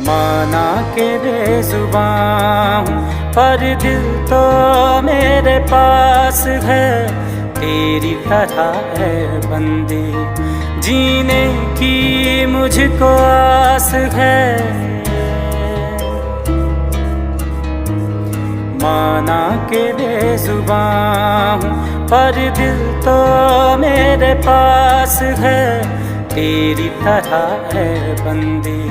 माना के बेजुबां हूँ पर दिल तो मेरे पास है, तेरी तरह है बंदी जीने की मुझको आस है। माना के बेजुबां हूँ पर दिल तो मेरे पास है, तेरी तरह है बंदी